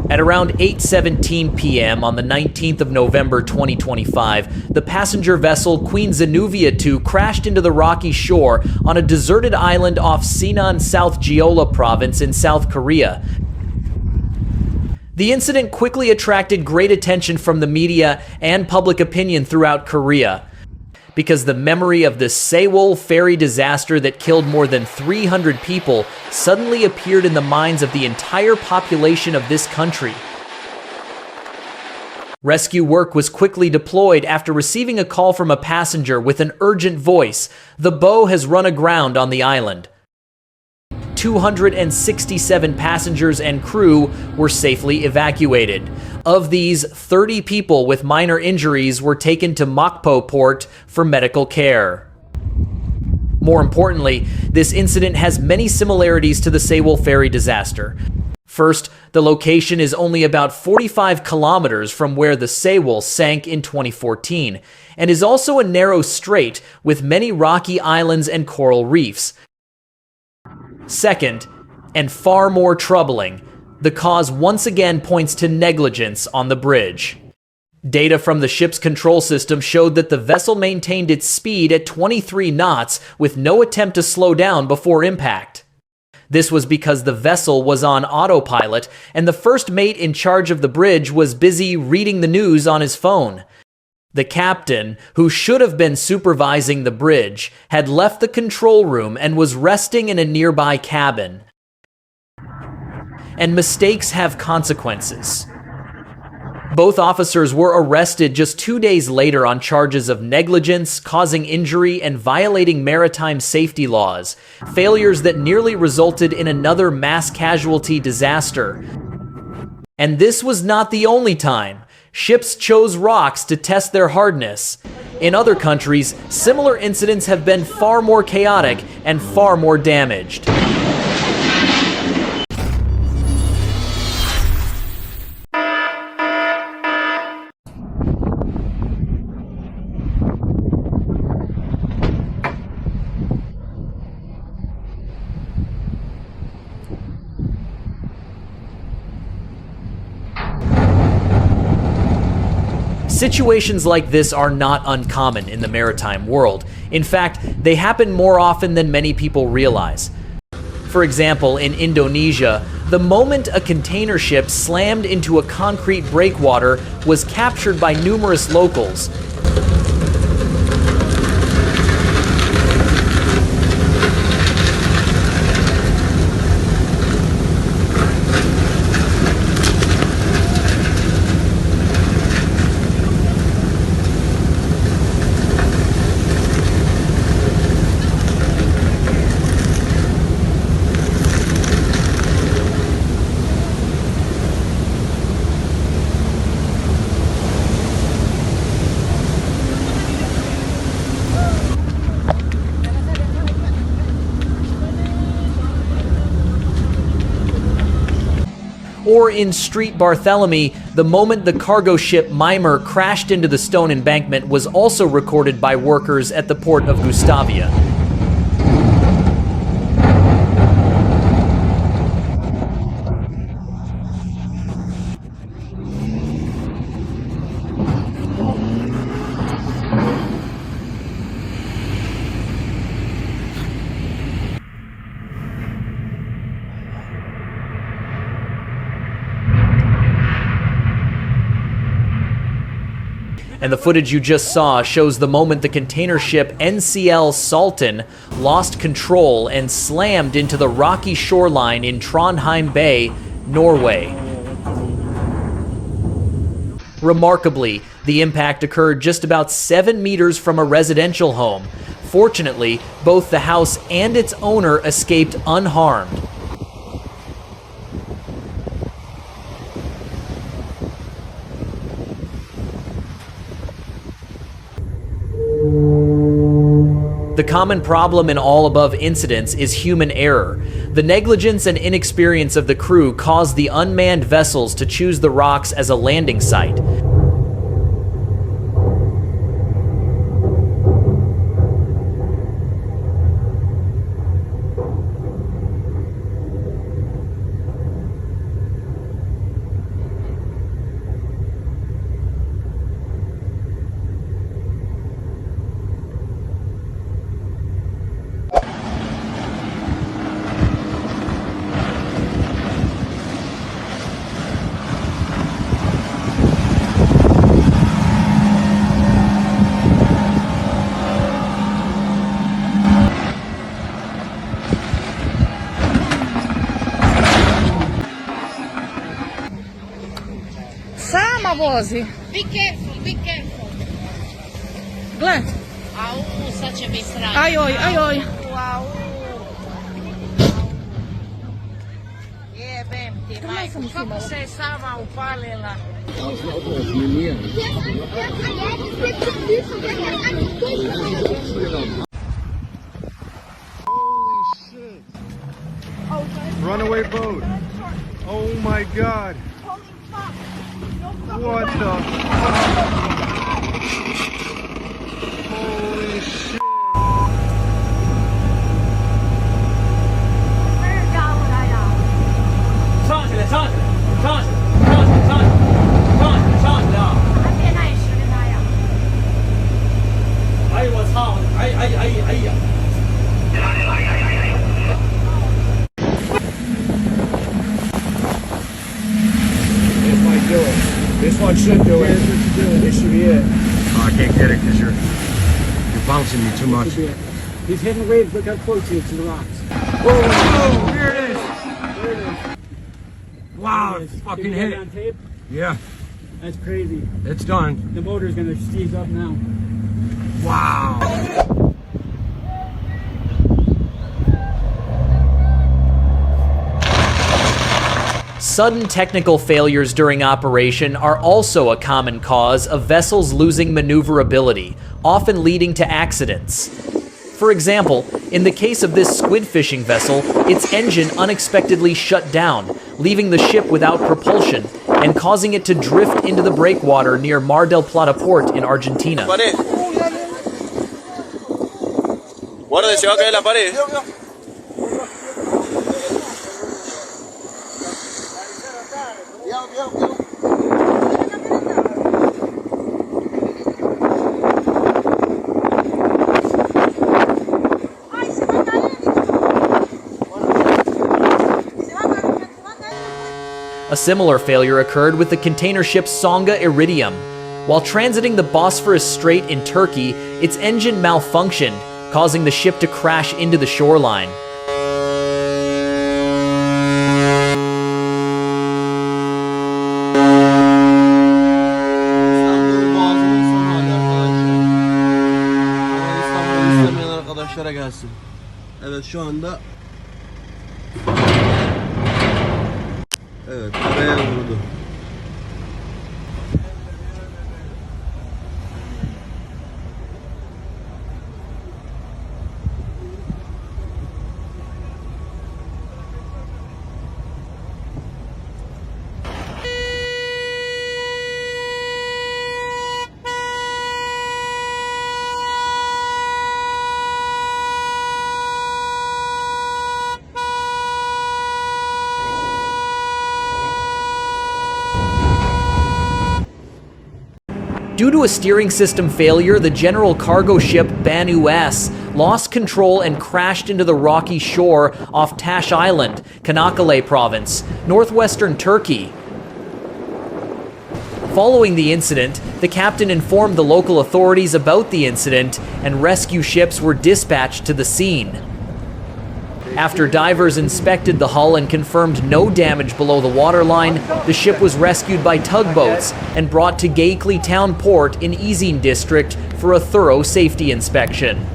At around 8:17 p.m. on the 19th of November 2025, the passenger vessel Queen Zenuvia II crashed into the rocky shore on a deserted island off Sinan, South Jeolla province in South Korea. The incident quickly attracted great attention from the media and public opinion throughout Korea, because the memory of the Sewol ferry disaster that killed more than 300 people suddenly appeared in the minds of the entire population of this country. Rescue work was quickly deployed after receiving a call from a passenger with an urgent voice. The boat has run aground on the island. 267 passengers and crew were safely evacuated. Of these, 30 people with minor injuries were taken to Mokpo port for medical care. More importantly, this incident has many similarities to the Sewol ferry disaster. First, the location is only about 45 kilometers from where the Sewol sank in 2014, and is also a narrow strait with many rocky islands and coral reefs. Second, and far more troubling, the cause once again points to negligence on the bridge. Data from the ship's control system showed that the vessel maintained its speed at 23 knots with no attempt to slow down before impact. This was because the vessel was on autopilot and the first mate in charge of the bridge was busy reading the news on his phone. The captain, who should have been supervising the bridge, had left the control room and was resting in a nearby cabin. And mistakes have consequences. Both officers were arrested just 2 days later on charges of negligence, causing injury, and violating maritime safety laws, failures that nearly resulted in another mass casualty disaster. And this was not the only time. Ships chose rocks to test their hardness. In other countries, similar incidents have been far more chaotic and far more damaged. Situations like this are not uncommon in the maritime world. In fact, they happen more often than many people realize. For example, in Indonesia, the moment a container ship slammed into a concrete breakwater was captured by numerous locals. Or in Street Barthélemy, the moment the cargo ship Mimer crashed into the stone embankment was also recorded by workers at the port of Gustavia. And the footage you just saw shows the moment the container ship NCL Salten lost control and slammed into the rocky shoreline in Trondheim Bay, Norway. Remarkably, the impact occurred just about 7 meters from a residential home. Fortunately, both the house and its owner escaped unharmed. The common problem in all above incidents is human error. The negligence and inexperience of the crew caused the unmanned vessels to choose the rocks as a landing site. nama vozi. Be careful, be careful. Gle, Au, sad će mi srati. ajoj, ajoj. Au. Jebem ti, majko, kako se je sama upalila. Holy shit. Runaway boat. Oh my god. What the fuck? Holy shit. This might do it. This one should do it. This should be it. Oh, I can't get it because you're bouncing me too much. He's hitting the waves. Look how close he is to the rocks. Oh, here it is. Wow, There it it's is. fucking Can you get hit it it. on tape? Yeah, That's crazy. it's done. The motor's gonna seize up now. Wow. Sudden technical failures during operation are also a common cause of vessels losing maneuverability, often leading to accidents. For example, in the case of this squid fishing vessel, its engine unexpectedly shut down, leaving the ship without propulsion and causing it to drift into the breakwater near Mar del Plata port in Argentina. Guarde, se va a caer la pared. A similar failure occurred with the container ship Songa Iridium. While transiting the Bosphorus Strait in Turkey, its engine malfunctioned, causing the ship to crash into the shoreline. İstanbul'un boğazının son hali arkadaşlar. İstanbul'u istemeyen arkadaşlara gelsin. Evet şu anda. Evet araya vurdu. Due to a steering system failure, the general cargo ship Banu S lost control and crashed into the rocky shore off Taş Island, Çanakkale province, northwestern Turkey. Following the incident, the captain informed the local authorities about the incident, and rescue ships were dispatched to the scene. After divers inspected the hull and confirmed no damage below the waterline, the ship was rescued by tugboats and brought to Geyikli Town Port in Izin district for a thorough safety inspection.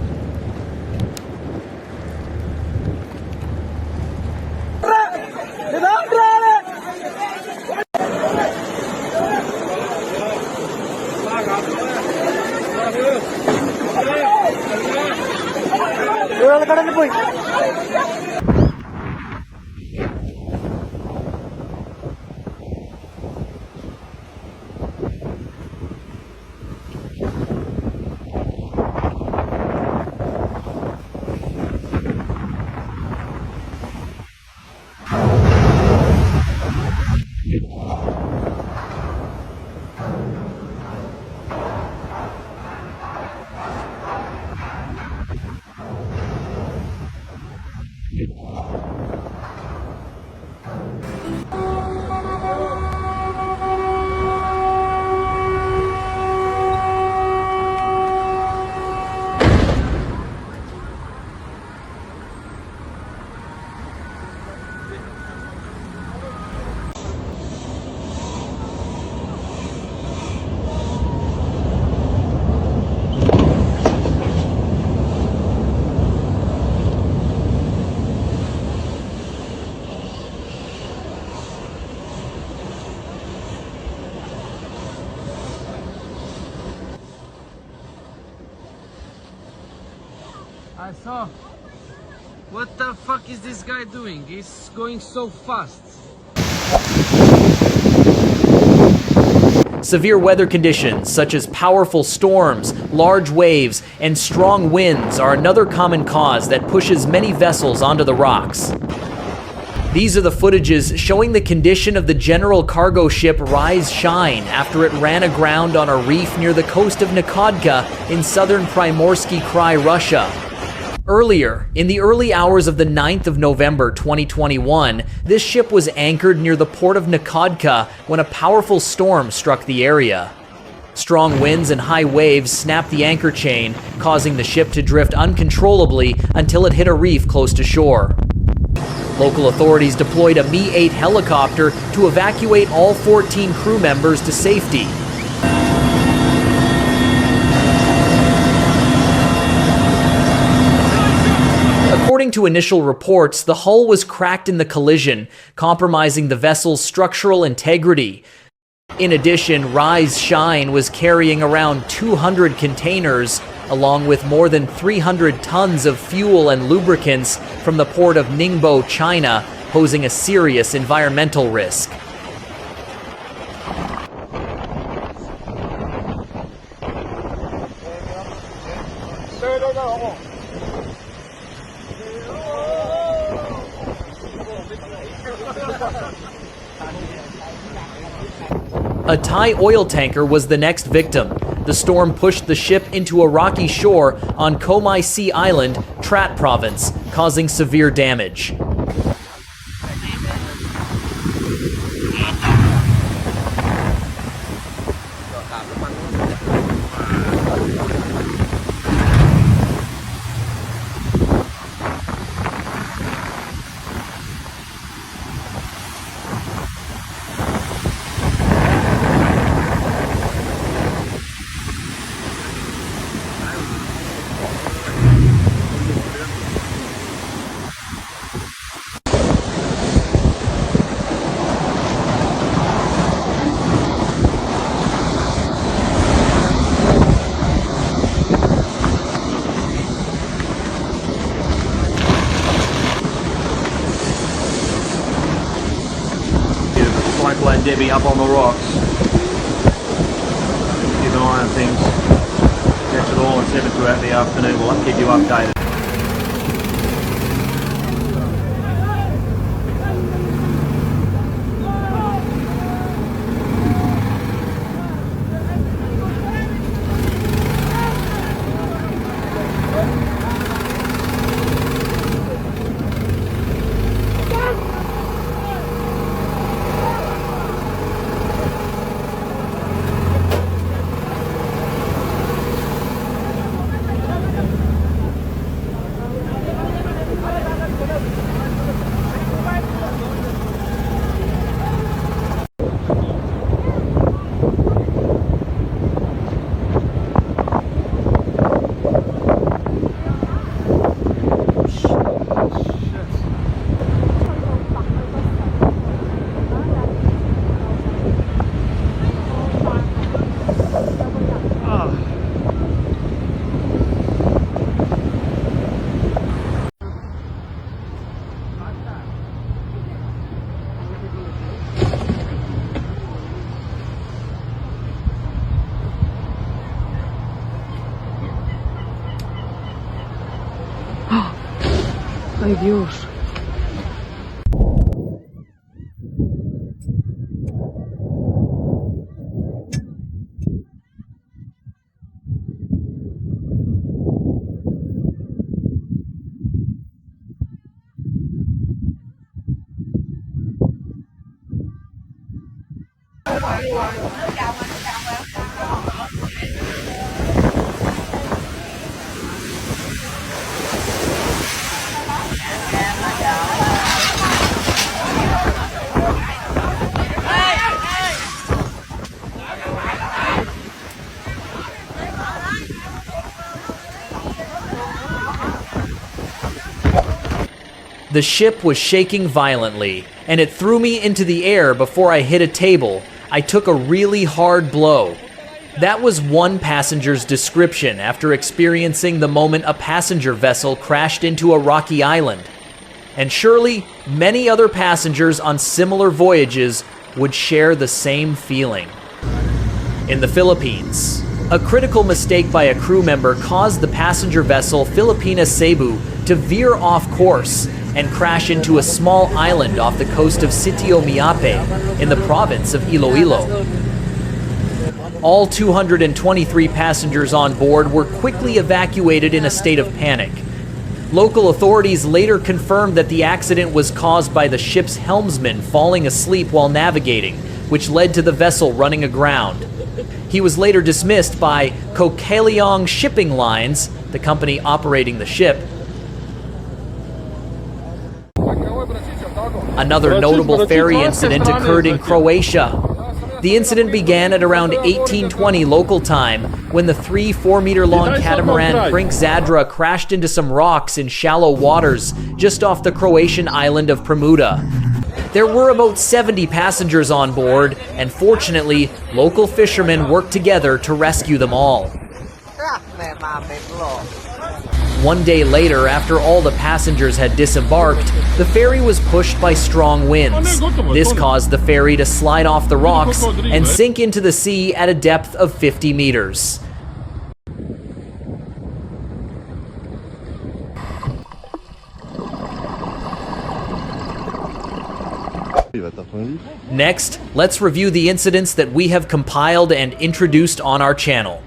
I saw. What the fuck is this guy doing? He's going so fast. Severe weather conditions, such as powerful storms, large waves, and strong winds, are another common cause that pushes many vessels onto the rocks. These are the footages showing the condition of the general cargo ship Rise Shine after it ran aground on a reef near the coast of Nakhodka in southern Primorsky Krai, Russia. Earlier, in the early hours of the 9th of November 2021, this ship was anchored near the port of Nakhodka when a powerful storm struck the area. Strong winds and high waves snapped the anchor chain, causing the ship to drift uncontrollably until it hit a reef close to shore. Local authorities deployed a Mi-8 helicopter to evacuate all 14 crew members to safety. According to initial reports, the hull was cracked in the collision, compromising the vessel's structural integrity. In addition, Rise Shine was carrying around 200 containers, along with more than 300 tons of fuel and lubricants from the port of Ningbo, China, posing a serious environmental risk. A Thai oil tanker was the next victim. The storm pushed the ship into a rocky shore on Komai Sea Island, Trat Province, causing severe damage. Michael and Debbie up on the rocks. Keep an eye on things. Catch it all and 7 throughout the afternoon. We'll keep you updated. Ay, Dios. The ship was shaking violently, and it threw me into the air before I hit a table. I took a really hard blow. That was one passenger's description after experiencing the moment a passenger vessel crashed into a rocky island. And surely, many other passengers on similar voyages would share the same feeling. In the Philippines, a critical mistake by a crew member caused the passenger vessel Filipina Cebu to veer off course and crash into a small island off the coast of Sitio Miape in the province of Iloilo. All 223 passengers on board were quickly evacuated in a state of panic. Local authorities later confirmed that the accident was caused by the ship's helmsman falling asleep while navigating, which led to the vessel running aground. He was later dismissed by Kokaleong Shipping Lines, the company operating the ship. Another notable ferry incident occurred in Croatia. The incident began at around 1820 local time when the 3 4-meter-long catamaran Prince Zadra crashed into some rocks in shallow waters just off the Croatian island of Premuda. There were about 70 passengers on board, and fortunately, local fishermen worked together to rescue them all. One day later, after all the passengers had disembarked, the ferry was pushed by strong winds. This caused the ferry to slide off the rocks and sink into the sea at a depth of 50 meters. Next, let's review the incidents that we have compiled and introduced on our channel.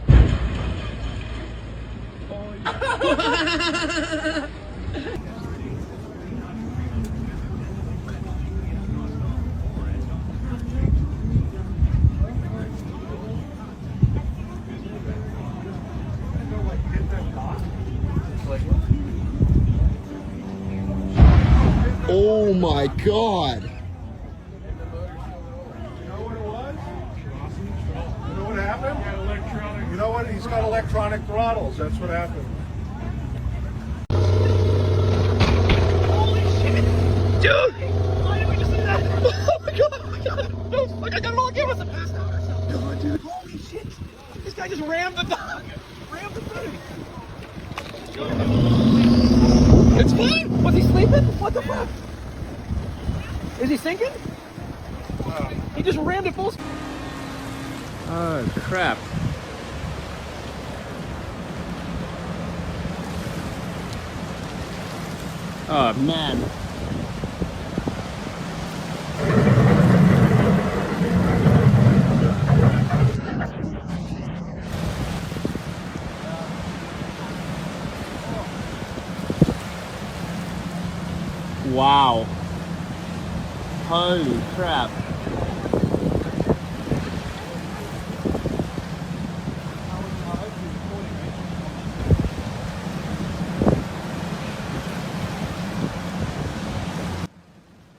Oh my God! You know what it was? You know what happened? You know what? He's got electronic throttles. That's what happened. Dude! Why did we just do that? Oh my God! Oh my God! No, fuck! I got it all again. What's the past hour? Come on, dude! Holy shit! This guy just rammed the dog. Rammed the thing. It's fine. Was he sleeping? What the fuck? Is he sinking? He just rammed it full. Oh, crap. Oh, man. Wow. Holy crap.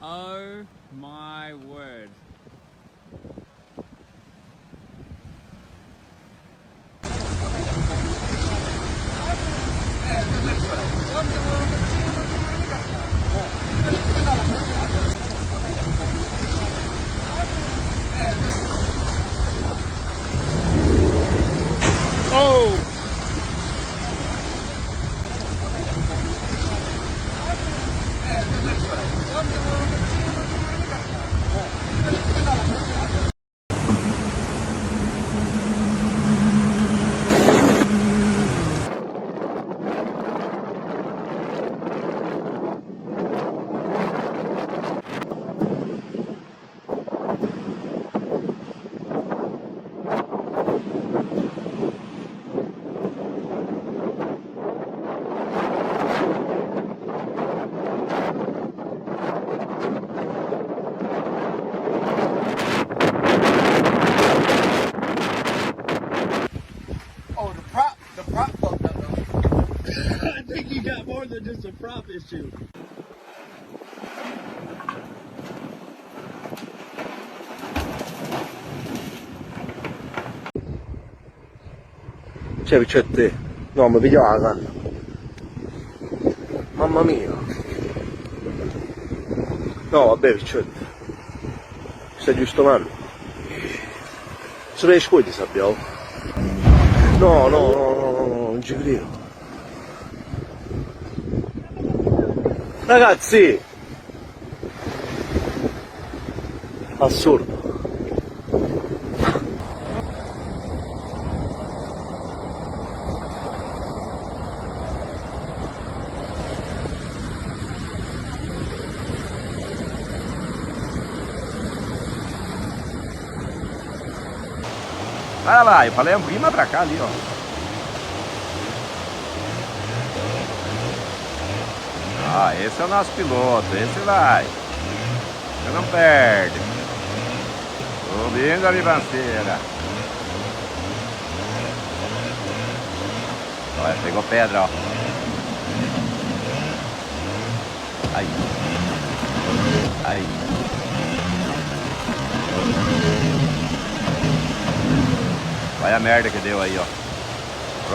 Oh my word. Oh! I think you got more than just a prop issue. Cioè, c'è te. No, mi pigliava la canna. Mamma mia. No, vabbè, c'è. Stai giusto mano. Se ne scuoti, sappiamo. No, no, no, no, no, no, non ci credo. Ragazzi! Assurdo. Vai lá, eu falei prima pra cá ali, ó. Ah, esse é o nosso piloto, esse vai. Você não perde. Subindo a ribanceira. Olha, pegou pedra, ó. Aí. Aí. Olha a merda que deu aí, ó.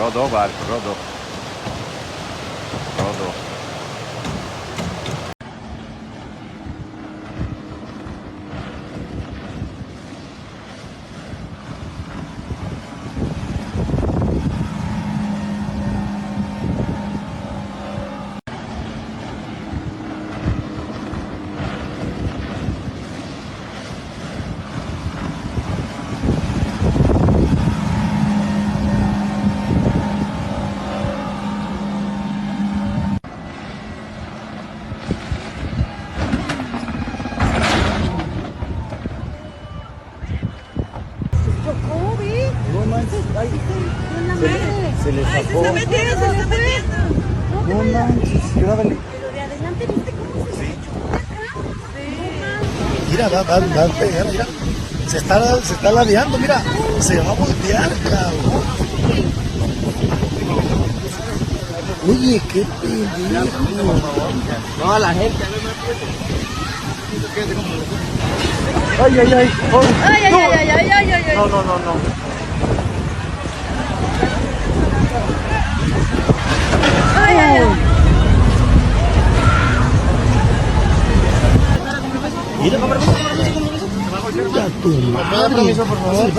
Rodou o barco, rodou. Rodou. Se le zafó. ¡Se está metiendo! ¡Se está metiendo! No manches, grábale. Pero de adelante, ¿viste cómo se echó acá? Sí. Mira, va a pegar, mira. Se está ladeando, mira. Se va a voltear, cabrón. Oye, qué pendejo. No, la gente. Ay, ay, ay. Oh, ¡Ay, ay, ay, ay, ay, ay, ay! no, no, no, no. ¡Ay, ay, ay! Mira, mira tu madre. Permiso, por favor.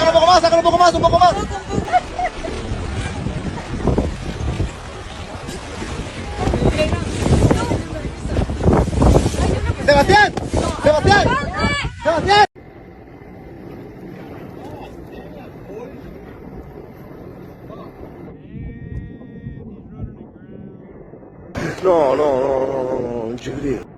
Un poco más, sácalo un poco más, un poco más. Sebastián, Sebastián, Sebastián. No, no, no, no, no, no, non ci credo.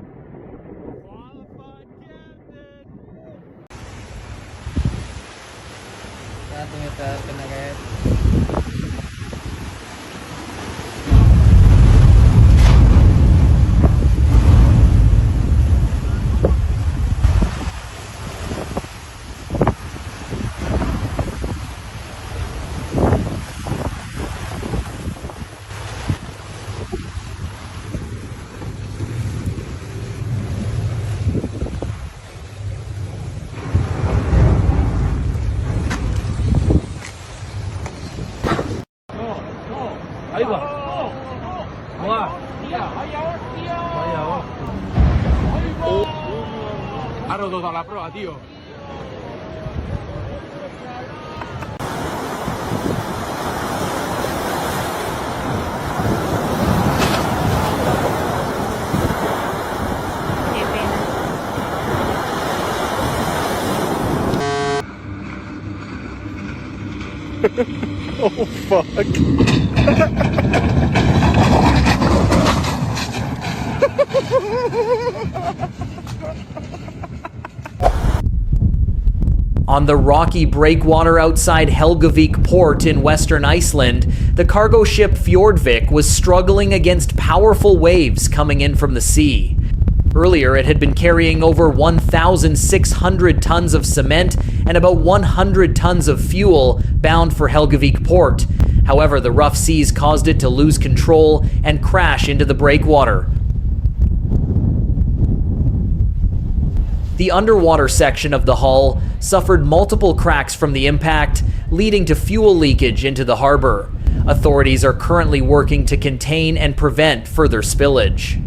Ahí va. Va. Vaya, ha roto toda la prueba, tío. Oh, fuck. On the rocky breakwater outside Helgavik port in western Iceland, the cargo ship Fjordvik was struggling against powerful waves coming in from the sea. Earlier, it had been carrying over 1,600 tons of cement and about 100 tons of fuel bound for Helgavik port. However, the rough seas caused it to lose control and crash into the breakwater. The underwater section of the hull suffered multiple cracks from the impact, leading to fuel leakage into the harbor. Authorities are currently working to contain and prevent further spillage.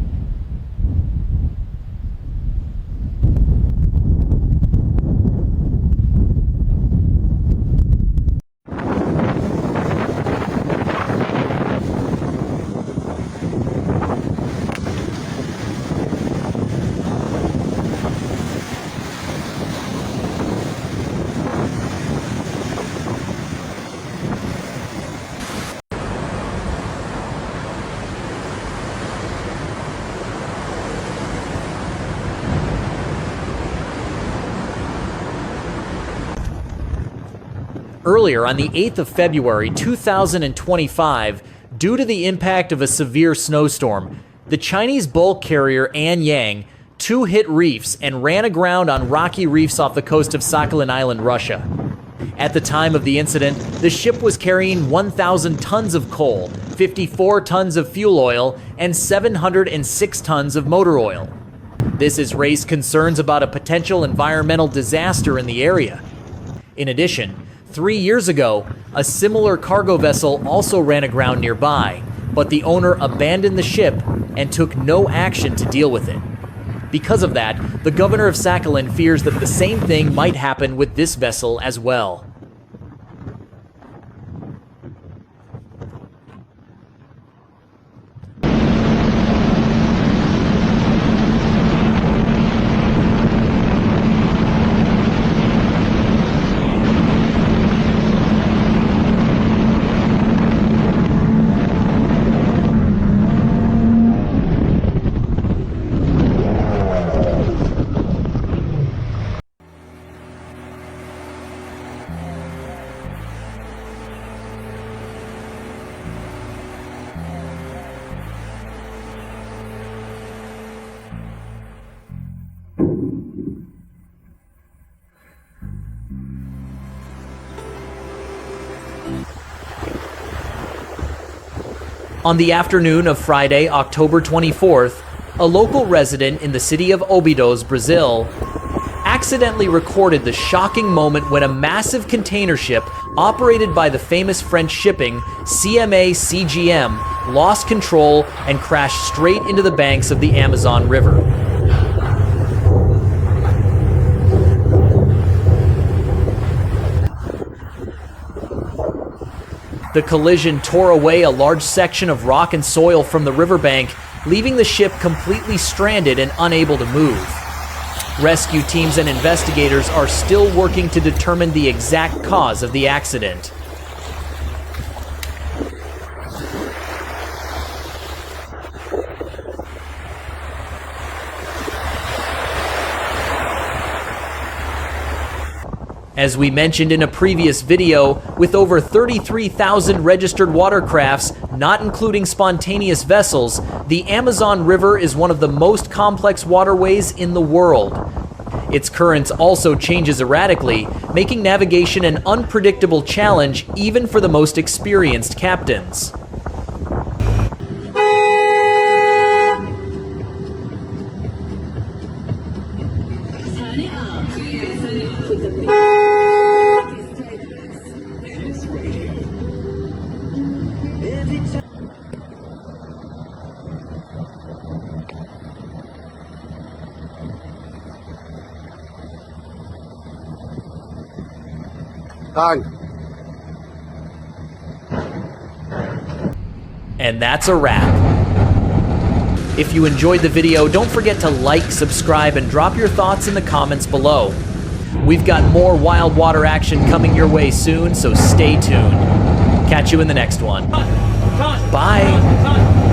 Earlier, on the 8th of February 2025, due to the impact of a severe snowstorm, the Chinese bulk carrier Anyang 2 hit reefs and ran aground on rocky reefs off the coast of Sakhalin Island, Russia. At the time of the incident, the ship was carrying 1,000 tons of coal, 54 tons of fuel oil, and 706 tons of motor oil. This has raised concerns about a potential environmental disaster in the area. In addition, 3 years ago, a similar cargo vessel also ran aground nearby, but the owner abandoned the ship and took no action to deal with it. Because of that, the governor of Sakhalin fears that the same thing might happen with this vessel as well. On the afternoon of Friday, October 24th, a local resident in the city of Óbidos, Brazil, accidentally recorded the shocking moment when a massive container ship operated by the famous French shipping CMA CGM lost control and crashed straight into the banks of the Amazon River. The collision tore away a large section of rock and soil from the riverbank, leaving the ship completely stranded and unable to move. Rescue teams and investigators are still working to determine the exact cause of the accident. As we mentioned in a previous video, with over 33,000 registered watercrafts, not including spontaneous vessels, the Amazon River is one of the most complex waterways in the world. Its currents also changes erratically, making navigation an unpredictable challenge even for the most experienced captains. And that's a wrap. If you enjoyed the video, don't forget to like, subscribe, and drop your thoughts in the comments below. We've got more wild water action coming your way soon, so stay tuned. Catch you in the next one. Bye.